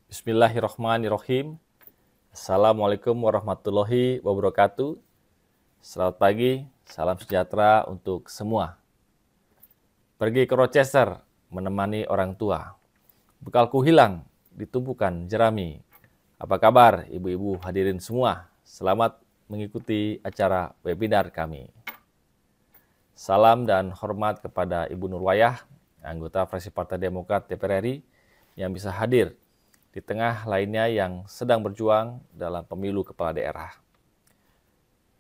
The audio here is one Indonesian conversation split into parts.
Bismillahirrahmanirrahim. Assalamualaikum warahmatullahi wabarakatuh. Selamat pagi, salam sejahtera untuk semua. Pergi ke Rochester menemani orang tua. Bekalku hilang, ditumpukan jerami. Apa kabar ibu-ibu hadirin semua? Selamat mengikuti acara webinar kami. Salam dan hormat kepada Ibu Nurwayah, anggota fraksi Partai Demokrat DPR RI yang bisa hadir di tengah lainnya yang sedang berjuang dalam pemilu kepala daerah.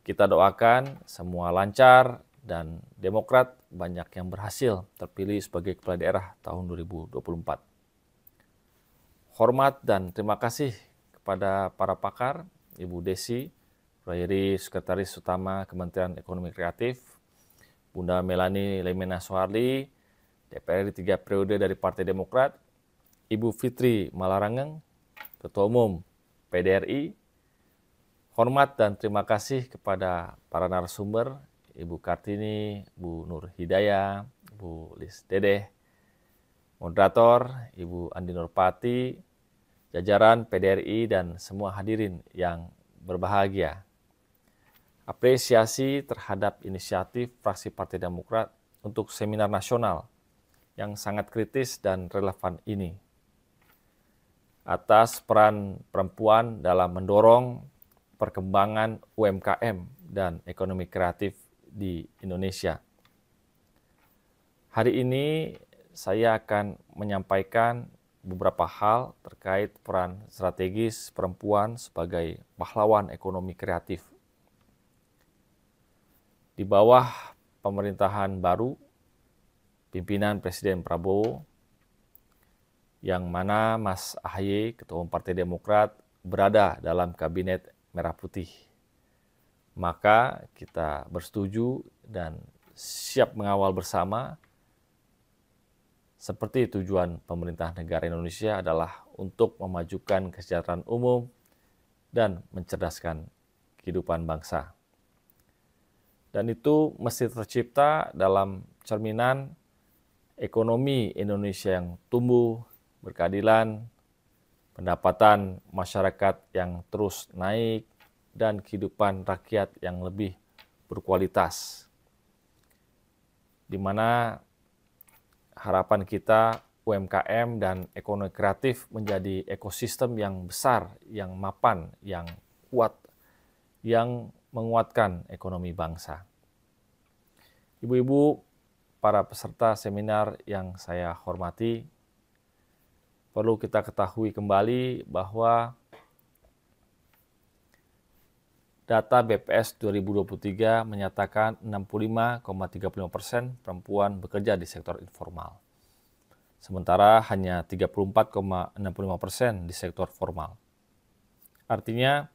Kita doakan semua lancar dan Demokrat banyak yang berhasil terpilih sebagai kepala daerah tahun 2024. Hormat dan terima kasih kepada para pakar, Ibu Desi, Prayeri Sekretaris Utama Kementerian Ekonomi Kreatif, Bunda Melani Lemena Soeharli, DPR RI 3 periode dari Partai Demokrat, Ibu Fitri Malarangeng, Ketua Umum PDRI. Hormat dan terima kasih kepada para narasumber, Ibu Kartini, Bu Nur Hidayah, Bu Lis Dedeh, moderator, Ibu Andi Nurpati, jajaran PDRI, dan semua hadirin yang berbahagia. Apresiasi terhadap inisiatif fraksi Partai Demokrat untuk seminar nasional yang sangat kritis dan relevan ini, atas peran perempuan dalam mendorong perkembangan UMKM dan ekonomi kreatif di Indonesia. Hari ini saya akan menyampaikan beberapa hal terkait peran strategis perempuan sebagai pahlawan ekonomi kreatif. Di bawah pemerintahan baru, pimpinan Presiden Prabowo, yang mana Mas AHY, Ketua Umum Partai Demokrat, berada dalam Kabinet Merah Putih. Maka kita bersetuju dan siap mengawal bersama, seperti tujuan pemerintah negara Indonesia adalah untuk memajukan kesejahteraan umum dan mencerdaskan kehidupan bangsa. Dan itu mesti tercipta dalam cerminan ekonomi Indonesia yang tumbuh, berkeadilan, pendapatan masyarakat yang terus naik, dan kehidupan rakyat yang lebih berkualitas. Di mana harapan kita UMKM dan ekonomi kreatif menjadi ekosistem yang besar, yang mapan, yang kuat, yang menguatkan ekonomi bangsa. Ibu-ibu, para peserta seminar yang saya hormati, perlu kita ketahui kembali bahwa data BPS 2023 menyatakan 65,35% perempuan bekerja di sektor informal. Sementara hanya 34,65% di sektor formal. Artinya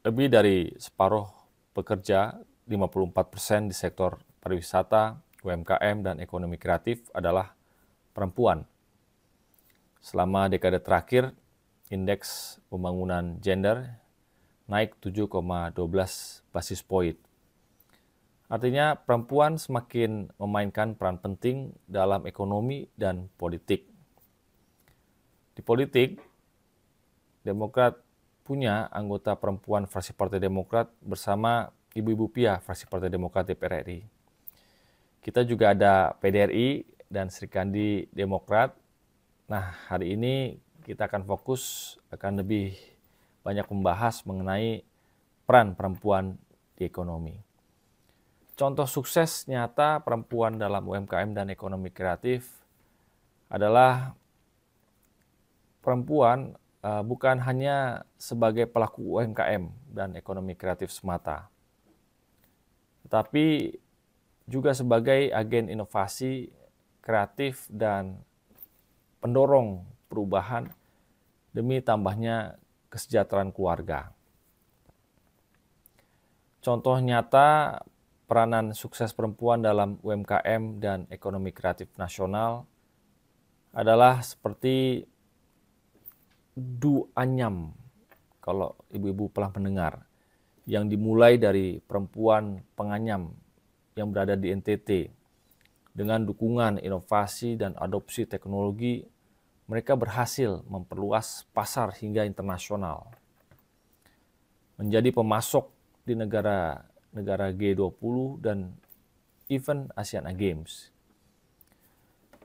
lebih dari separuh pekerja, 54% di sektor pariwisata, UMKM, dan ekonomi kreatif adalah perempuan. Selama dekade terakhir, indeks pembangunan gender naik 7,12 basis poin. Artinya perempuan semakin memainkan peran penting dalam ekonomi dan politik. Di politik, Demokrat punya anggota perempuan fraksi Partai Demokrat bersama Ibu-Ibu Pia fraksi Partai Demokrat DPR RI. Kita juga ada PDRI dan Sri Kandi Demokrat. Nah, hari ini kita akan fokus, akan lebih banyak membahas mengenai peran perempuan di ekonomi. Contoh sukses nyata perempuan dalam UMKM dan ekonomi kreatif adalah perempuan bukan hanya sebagai pelaku UMKM dan ekonomi kreatif semata, tetapi juga sebagai agen inovasi kreatif dan pendorong perubahan demi tambahnya kesejahteraan keluarga. Contoh nyata peranan sukses perempuan dalam UMKM dan ekonomi kreatif nasional adalah seperti Du Anyam, kalau ibu-ibu pernah mendengar, yang dimulai dari perempuan penganyam yang berada di NTT dengan dukungan inovasi dan adopsi teknologi mereka berhasil memperluas pasar hingga internasional, menjadi pemasok di negara G20 dan event Asian Games.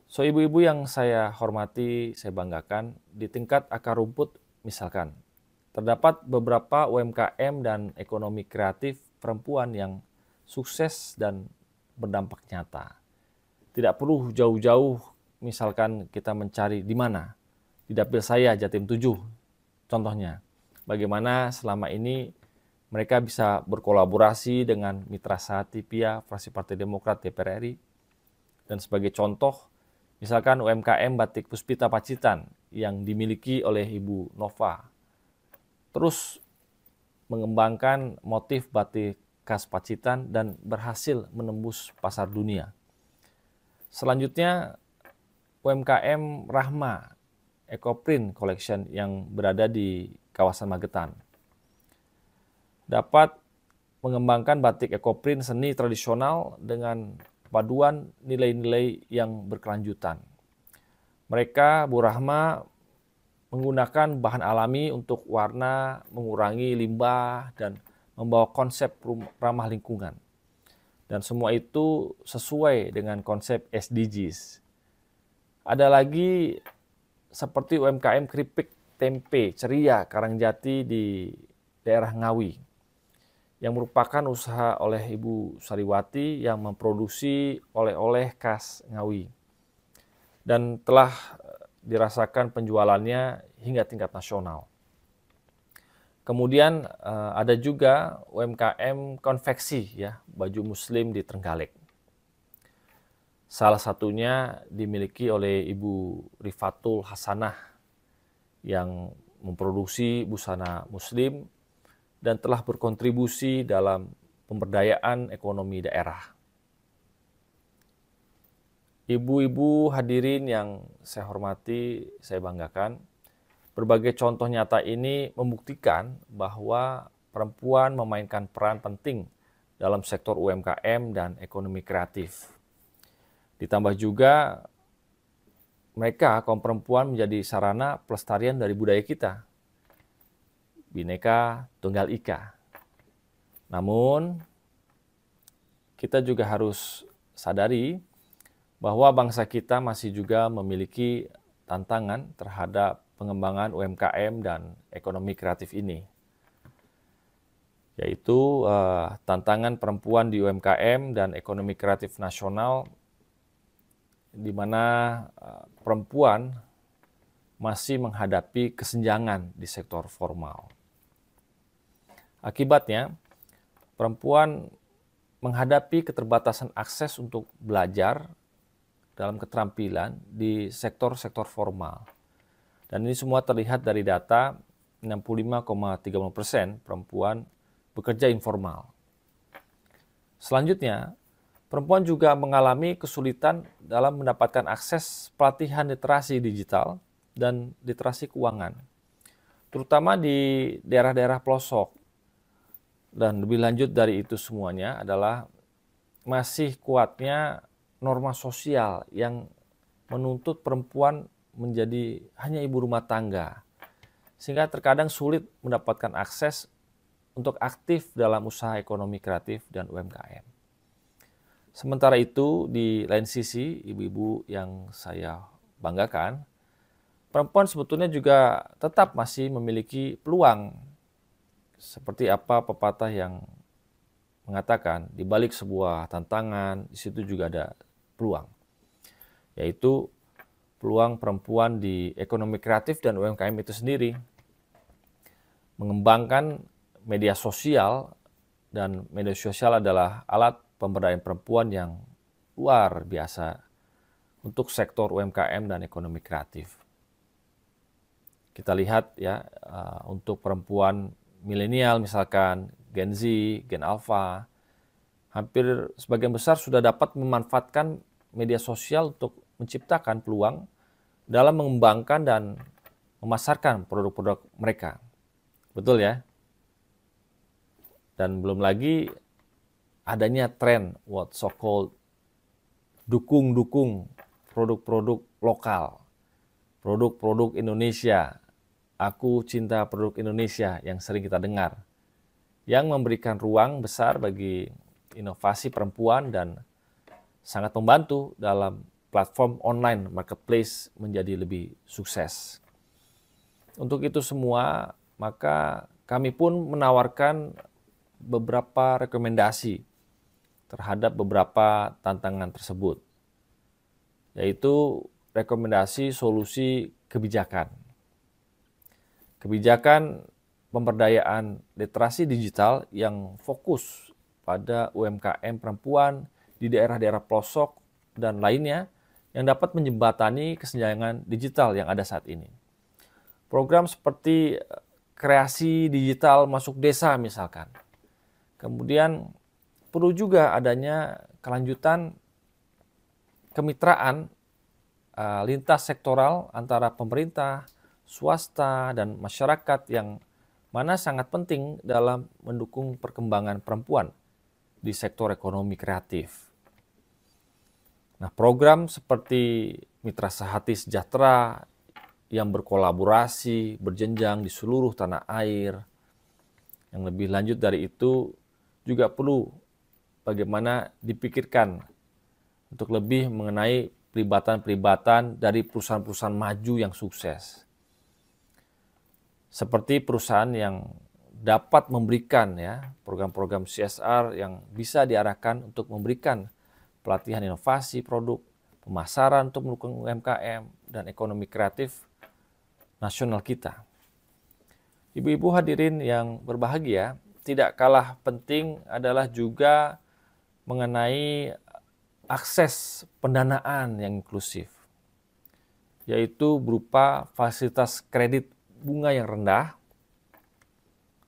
So, ibu-ibu yang saya hormati, saya banggakan, di tingkat akar rumput misalkan, terdapat beberapa UMKM dan ekonomi kreatif perempuan yang sukses dan berdampak nyata. Tidak perlu jauh-jauh, misalkan kita mencari di mana. Di dapil saya, Jatim 7, contohnya. Bagaimana selama ini mereka bisa berkolaborasi dengan Mitra Sahati PIA, fraksi Partai Demokrat DPR RI. Dan sebagai contoh, misalkan UMKM Batik Puspita Pacitan yang dimiliki oleh Ibu Nova, terus mengembangkan motif batik khas Pacitan dan berhasil menembus pasar dunia. Selanjutnya, UMKM Rahma Ecoprint Collection yang berada di kawasan Magetan dapat mengembangkan batik ecoprint seni tradisional dengan paduan nilai-nilai yang berkelanjutan. Mereka, Bu Rahma, menggunakan bahan alami untuk warna, mengurangi limbah, dan membawa konsep ramah lingkungan. Dan semua itu sesuai dengan konsep SDGs. Ada lagi seperti UMKM keripik tempe ceria Karangjati di daerah Ngawi, yang merupakan usaha oleh Ibu Sariwati yang memproduksi oleh-oleh khas Ngawi. Dan telah dirasakan penjualannya hingga tingkat nasional. Kemudian ada juga UMKM konveksi, ya, baju muslim di Trenggalek. Salah satunya dimiliki oleh Ibu Rifatul Hasanah yang memproduksi busana muslim dan telah berkontribusi dalam pemberdayaan ekonomi daerah. Ibu-ibu hadirin yang saya hormati, saya banggakan, berbagai contoh nyata ini membuktikan bahwa perempuan memainkan peran penting dalam sektor UMKM dan ekonomi kreatif. Ditambah juga mereka, kaum perempuan, menjadi sarana pelestarian dari budaya kita, Bhinneka Tunggal Ika. Namun, kita juga harus sadari bahwa bangsa kita masih juga memiliki tantangan terhadap pengembangan UMKM dan ekonomi kreatif ini, yaitu tantangan perempuan di UMKM dan ekonomi kreatif nasional, di mana perempuan masih menghadapi kesenjangan di sektor formal. Akibatnya, perempuan menghadapi keterbatasan akses untuk belajar dalam keterampilan di sektor-sektor formal. Dan ini semua terlihat dari data 65,30% perempuan bekerja informal. Selanjutnya, perempuan juga mengalami kesulitan dalam mendapatkan akses pelatihan literasi digital dan literasi keuangan, terutama di daerah-daerah pelosok. Dan lebih lanjut dari itu semuanya adalah masih kuatnya norma sosial yang menuntut perempuan menjadi hanya ibu rumah tangga, sehingga terkadang sulit mendapatkan akses untuk aktif dalam usaha ekonomi kreatif dan UMKM. Sementara itu, di lain sisi, ibu-ibu yang saya banggakan, perempuan sebetulnya juga tetap masih memiliki peluang. Seperti apa pepatah yang mengatakan, di balik sebuah tantangan, di situ juga ada peluang, yaitu peluang perempuan di ekonomi kreatif dan UMKM itu sendiri. Mengembangkan media sosial, dan media sosial adalah alat pemberdayaan perempuan yang luar biasa untuk sektor UMKM dan ekonomi kreatif. Kita lihat ya, untuk perempuan milenial misalkan, Gen Z, Gen Alpha, hampir sebagian besar sudah dapat memanfaatkan media sosial untuk menciptakan peluang dalam mengembangkan dan memasarkan produk-produk mereka. Betul ya? Dan belum lagi adanya tren what so called dukung-dukung produk-produk lokal, produk-produk Indonesia, aku cinta produk Indonesia yang sering kita dengar, yang memberikan ruang besar bagi inovasi perempuan dan sangat membantu dalam platform online marketplace menjadi lebih sukses. Untuk itu semua, maka kami pun menawarkan beberapa rekomendasi terhadap beberapa tantangan tersebut, yaitu rekomendasi solusi kebijakan. Kebijakan pemberdayaan literasi digital yang fokus pada UMKM perempuan di daerah-daerah pelosok dan lainnya yang dapat menjembatani kesenjangan digital yang ada saat ini. Program seperti kreasi digital masuk desa misalkan. Kemudian perlu juga adanya kelanjutan kemitraan lintas sektoral antara pemerintah, swasta, dan masyarakat yang mana sangat penting dalam mendukung perkembangan perempuan di sektor ekonomi kreatif. Nah, program seperti Mitra Sehati Sejahtera yang berkolaborasi, berjenjang di seluruh tanah air. Yang lebih lanjut dari itu juga perlu bagaimana dipikirkan untuk lebih mengenai pelibatan-pelibatan dari perusahaan-perusahaan maju yang sukses. Seperti perusahaan yang dapat memberikan program-program CSR yang bisa diarahkan untuk memberikan pelatihan inovasi produk, pemasaran untuk mendukung UMKM dan ekonomi kreatif nasional kita. Ibu-ibu hadirin yang berbahagia, tidak kalah penting adalah juga mengenai akses pendanaan yang inklusif, yaitu berupa fasilitas kredit bunga yang rendah,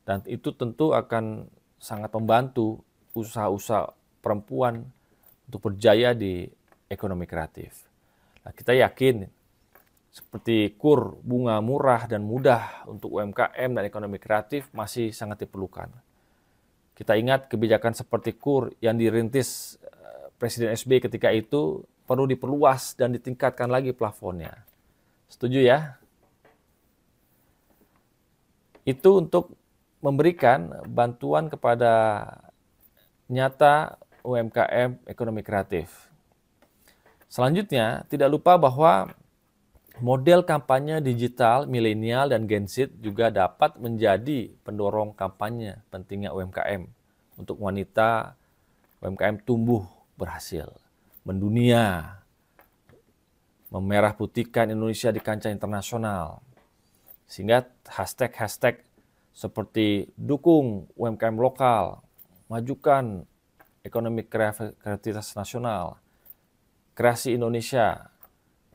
dan itu tentu akan sangat membantu usaha-usaha perempuan untuk berjaya di ekonomi kreatif. Nah, kita yakin seperti KUR bunga murah dan mudah untuk UMKM dan ekonomi kreatif masih sangat diperlukan. Kita ingat kebijakan seperti KUR yang dirintis Presiden SBY ketika itu perlu diperluas dan ditingkatkan lagi plafonnya. Setuju ya? Itu untuk memberikan bantuan kepada nyata UMKM ekonomi kreatif. Selanjutnya, tidak lupa bahwa model kampanye digital milenial dan Gen Z juga dapat menjadi pendorong kampanye pentingnya UMKM untuk wanita UMKM tumbuh berhasil, mendunia, memerah putihkan Indonesia di kancah internasional. Sehingga hashtag-hashtag seperti dukung UMKM lokal, majukan ekonomi kreativitas nasional, kreasi Indonesia,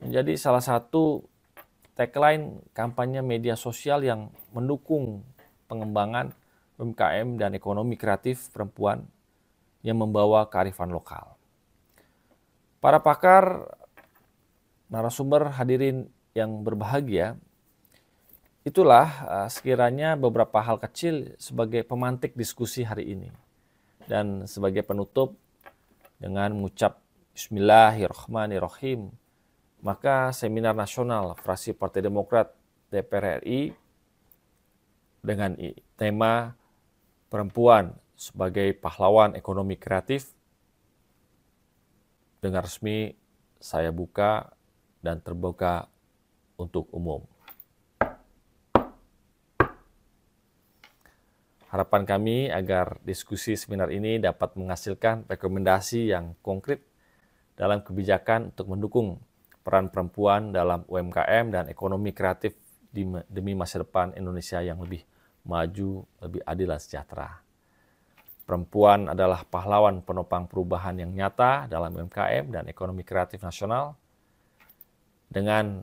menjadi salah satu tagline kampanye media sosial yang mendukung pengembangan UMKM dan ekonomi kreatif perempuan yang membawa kearifan lokal. Para pakar, narasumber hadirin yang berbahagia, itulah sekiranya beberapa hal kecil sebagai pemantik diskusi hari ini. Dan sebagai penutup dengan mengucap Bismillahirrahmanirrahim, maka Seminar Nasional Fraksi Partai Demokrat DPR RI dengan tema Perempuan sebagai Pahlawan Ekonomi Kreatif dengan resmi saya buka dan terbuka untuk umum. Harapan kami agar diskusi seminar ini dapat menghasilkan rekomendasi yang konkret dalam kebijakan untuk mendukung peran perempuan dalam UMKM dan ekonomi kreatif demi masa depan Indonesia yang lebih maju, lebih adil dan sejahtera. Perempuan adalah pahlawan penopang perubahan yang nyata dalam UMKM dan ekonomi kreatif nasional. Dengan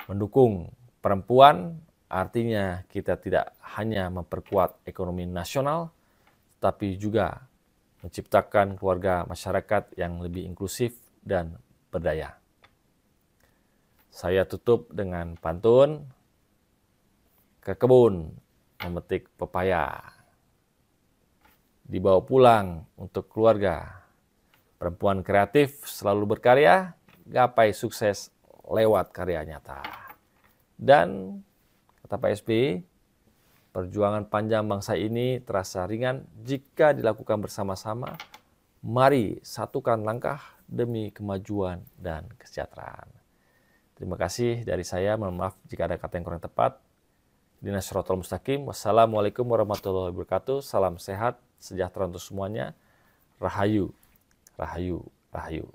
mendukung perempuan, artinya kita tidak hanya memperkuat ekonomi nasional, tapi juga menciptakan keluarga masyarakat yang lebih inklusif dan berdaya. Saya tutup dengan pantun, ke kebun memetik pepaya, dibawa pulang untuk keluarga. Perempuan kreatif selalu berkarya, gapai sukses lewat karya nyata. Dan kata Pak SBY, perjuangan panjang bangsa ini terasa ringan jika dilakukan bersama-sama. Mari satukan langkah demi kemajuan dan kesejahteraan. Terima kasih dari saya. Mohon maaf jika ada kata yang kurang tepat. Dinas Shirathul Mustaqim. Wassalamualaikum warahmatullahi wabarakatuh. Salam sehat, sejahtera untuk semuanya. Rahayu, rahayu, rahayu.